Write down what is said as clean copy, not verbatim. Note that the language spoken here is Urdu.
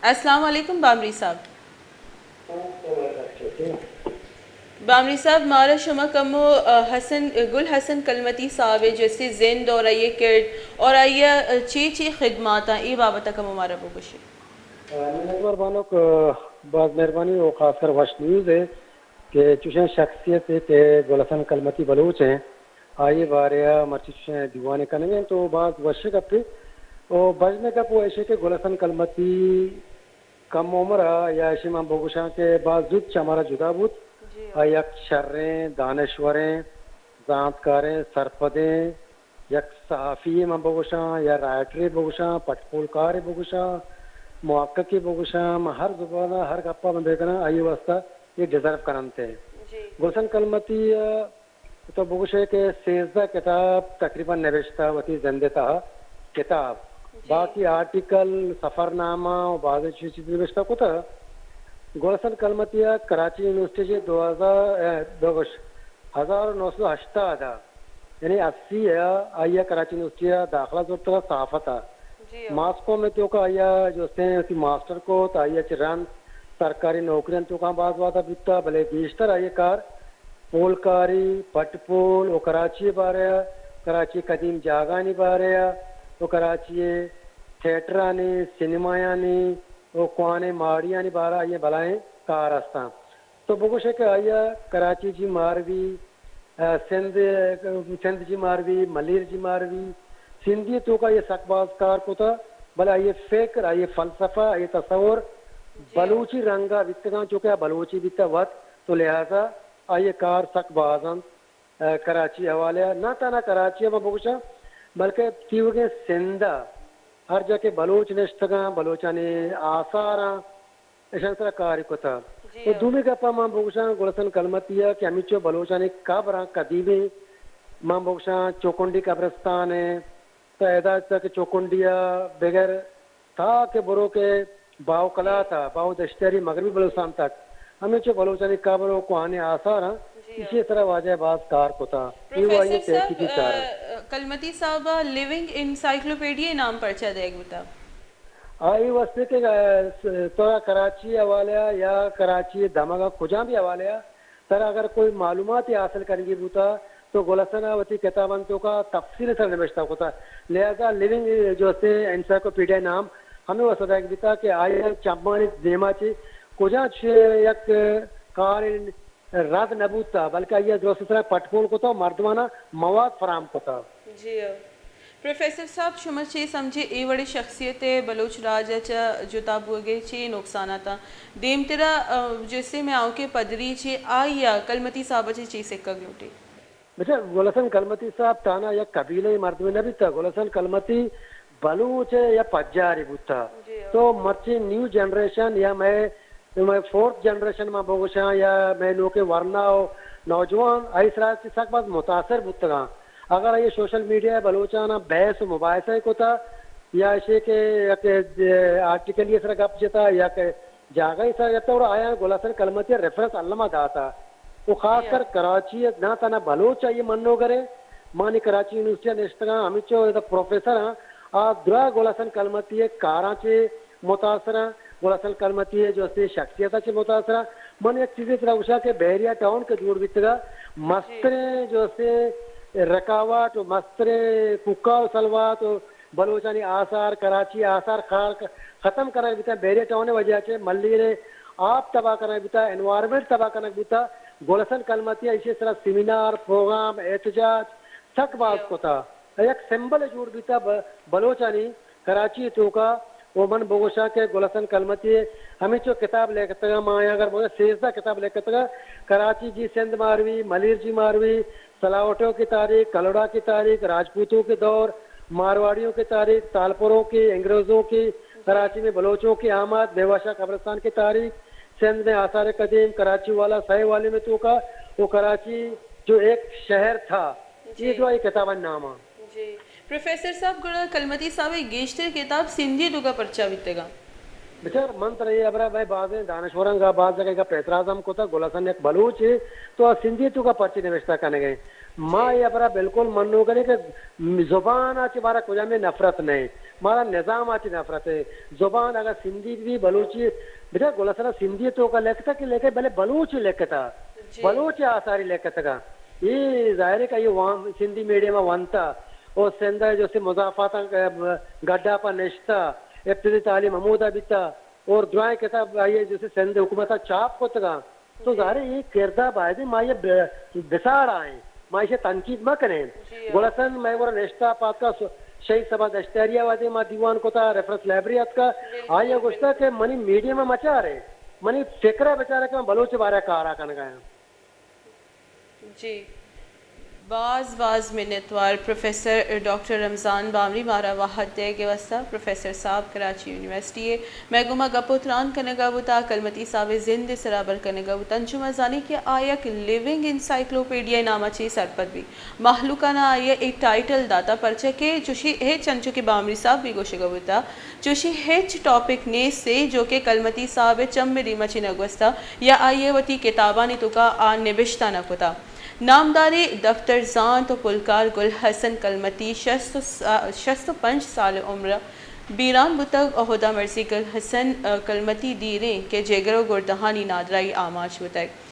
السلام علیکم بامری صاحب. بامری صاحب مارا شما کمو حسن گل حسن کلمتی صاحب جیسے زند اور آئیے کرد اور آئیے چی خدمات ہیں ای بابتا کمو مارا بگوشی. نظر بانو بعض مہربانی وہ خاص کر وش نیوز ہے کہ چوشن شخصیت ہے کہ گل حسن کلمتی بلوچ ہیں آئیے باریا مرچی چوشن دیوانے کرنے تو بعض وش کپ اور بجنے کپ وہ ایسے کہ گل حسن کلمتی کم عمر یا ایسے میں بگوشاں کے بعض زد ہمارا جدا بود یک شریں دانشوریں زانتکاریں سرپدیں یک صحافی میں بگوشاں یا رائٹری بگوشاں پٹپولکار بگوشاں محققی بگوشاں ہر زبانہ ہر گپا میں دیکھنا آئیے واسطہ یہ ڈیزرو کرنتے ہیں. گلشن کلمتی تو بگوشے کہ 13 کتاب تقریباً نوشتہ وتی زندہ تھا کتاب باقی آرٹیکل سفر نامہ اور بعض چیز نوشتہ کو تھا. گلشن کلمتی کراچی یونیورسٹی سے 1980 تھا یعنی 80 آئیے کراچی یونیورسٹی داخلہ ضرورت صحافت تھا. ماسکو میں تو کا آیا جو سے ماسٹر کو تو آئیے چران سرکاری نوکریاں تو کا بعض بات بیتا بھلے بیشتر آئیے کار پولکاری پٹ پول وہ کراچی بارے کراچی قدیم جاگانی بارے وہ کراچی تھیٹرانی سنیمایانی وہ کوانے ماڑیانی بارہ یہ بلائیں کارستان تو بگوش ہے کہ آئیے کراچی جی ماروی سندھ جی ماروی ملیر جی ماروی سندھی تو کا یہ سکباز کار کو تھا بلا یہ فکر آئیے فلسفہ یہ تصور بلوچی رنگا بتگاں چکا بلوچی بیتا وقت تو لہذا آئیے کار سکبازن کراچی حوالے نہ تھا نہ کراچی میں بگوشا بلکہ تیوگے سندھا ہر جگہ بلوچ نشتگاں بلوچانی آثاراں ایسا طرح کاری کو تھا. تو دومی گپا ماں بگوشاں گلشن کلمتی ہے کہ ہمیچو بلوچانی قبراں قدیمی ماں بگوشاں چوکنڈی قبرستان ہے تو اعداد تک چوکنڈیا بغیر تھا کہ برو کے باو کلا تھا باو دشتری مغربی بلوچستان تک ہمیچو بلوچانی قبروں کو آنے آثار ہیں اسی طرح واجہ باز کار کو تھا. پروفیسر صاحب کلمتی صاحب لیونگ انسائکلوپیڈیا نام پرچہ دے گا آئی واسطے کہ تو کراچی حوالے یا کراچی دھماگا کجا بھی حوالے سر اگر کوئی معلومات ہی حاصل کریں گی بوتا تو گلشن وتی کتابنتوں کا تفصیل سر نوشتہ ہوتا لہذا لیونگ جو سے انسائکلوپیڈیا نام ہمیں وہ سدا دیتا کہ آئے چمانی دیما چی کجا یک کار رد نبوت تھا بلکہ یہ دوست طرح پٹکول کو تھا مردمانہ مواد فراہم کو تھا. جی پروفیسر صاحب شما چی سمجھے ای بڑی شخصیت بلوچ راج جتا بوگے چی نقصانات دیم تیرا جیسے میں آؤں کے پدری چی آئیا کلمتی صاحب چی چی سکا گلوٹی بیٹا گلشن کلمتی صاحب تانا یا قبیلہ مرد میں نبی تھا. گلشن کلمتی بلوچ یا پجاری بوتا تو مرچی نیو جنریشن یا میں 4th جنریشن میں بگوشاں یا میں لوگ ورنہ نوجوان اس رات سے سک بعد متاثر بتگاں اگر یہ سوشل میڈیا بلوچانہ بحث و مباحثہ کو تھا یا اسے کہ آرٹیکل یہ سر گپ جتا یا کہ جاگا ہی سر جتا اور آیا گلشن کلمتی ریفرنس علامہ داتا وہ خاص کر کراچی نہ تنا بلوچ یہ منو کرے مانی کراچی یونیورسٹی نشتگاں ہمیچو پروفیسر ہیں آپ درا گلشن کلمتی کاراں چے متاثر ہیں گلشن کلمتی جو سے شخصیت سے متاثر ہیں من ایک چیزیں طرح اوشا کہ بحریہ ٹاؤن کے دور بیتگا مسترے جو سے رکاوٹ مسترے ککا و سلوات بلوچانی آثار کراچی آثار ختم کرنا بیتا بحریہ ٹاؤن وجہ سے ملی نے آپ تباہ کرنا بیتا انوائرمنٹ تباہ کرنا بیتا گلشن کلمتی اسی طرح سیمینار پروگرام احتجاج تک باز کو تھا ایک سمبل جوڑ بیتا بلوچانی کراچی تو کا وہ من بگوشا کے گلشن کلمتی ہمیں جو کتاب لے کر مایا اگر بولے 13 کتاب لے کر کراچی جی سندھ ماروی ملیر جی ماروی سلاوٹوں کی تاریخ کلوڑا کی تاریخ راجپوتوں کے دور مارواڑیوں کی تاریخ تالپوروں کی انگریزوں کی کراچی میں بلوچوں کی آمد بیواشا قبرستان کی تاریخ سندھ میں آثار قدیم کراچی والا سہ والے میں تو کا وہ کراچی جو ایک شہر تھا یہ جو کتاب نامہ. جی پروفیسر صاحب کلمتی صاحب گیشتر کتاب سندھی تو کا پرچہ بیتے گا بچار منتر یہ ابرا بھائی بعض دانشوران کا بعض جگہ کا پیترازم کو تھا گلشن ایک بلوچ تو سندھی تو کا پرچی نوشتہ کرنے گئے ماں یہ برا بالکل منو کرے کہ زبان آچ بارا کجا میں نفرت نہیں مارا نظام آچ نفرت ہے زبان اگر سندھی بھی بلوچی بیٹا گولا سرا سندھی تو کا لکھتا کہ لکھے بھلے بلوچ لکھتا بلوچ آثاری لکھتا کا یہ ظاہر ہے کہ یہ سندھی میڈیم ونتا اور سندھ جو سے مضافات گڈا پر نشتا ابتدائی تعلیم عمودہ بیتا اور دعائیں کتاب آئیے جیسے سندھ حکومت چاپ کو تگا تو ظاہر ہے یہ کردہ باعث ماں یہ بسار آئیں ماں اسے تنقید ماں کریں گولسن میں وہ نشتہ پات کا شہید سبا دشتریہ وادی ماں دیوان کو تھا ریفرنس لائبریریات کا آئیے گوشتا کہ منی میڈیم میں مچا رہے منی فکرہ بچارہ کہ میں بلوچ بارہ کارا کرنے گیا جی باز منتوار پروفیسر ڈاکٹر رمضان بامری مارا واحد دے کے وسطہ پروفیسر صاحب کراچی یونیورسٹی ہے میں گما گپوتران کنگا بتا کلمتی صاحب زند سرابر کنگا بتا انجمہ زانی کہ آیا کہ لیونگ انسائکلوپیڈیا نامہ چی سرپت بھی محلوکہ نہ آیا ایک ٹائٹل داتا پرچہ کے چوشی ہیچ انچو کے بامری صاحب بھی گوشگا بتا چوشی ہیچ ٹاپک نے سے جو کہ کلمتی صاحب چم میں دیمہ چی نگوستا یا آئیے وطی کتابانی تو کا آن نبشتہ نکتا نامداری دفتر زان تو پلکار گل حسن کلمتی 65 سال عمر بیران بتگ عہدہ مرضی گل حسن کلمتی دیریں کہ جگرو گردہانی نادرائی آماج بتگ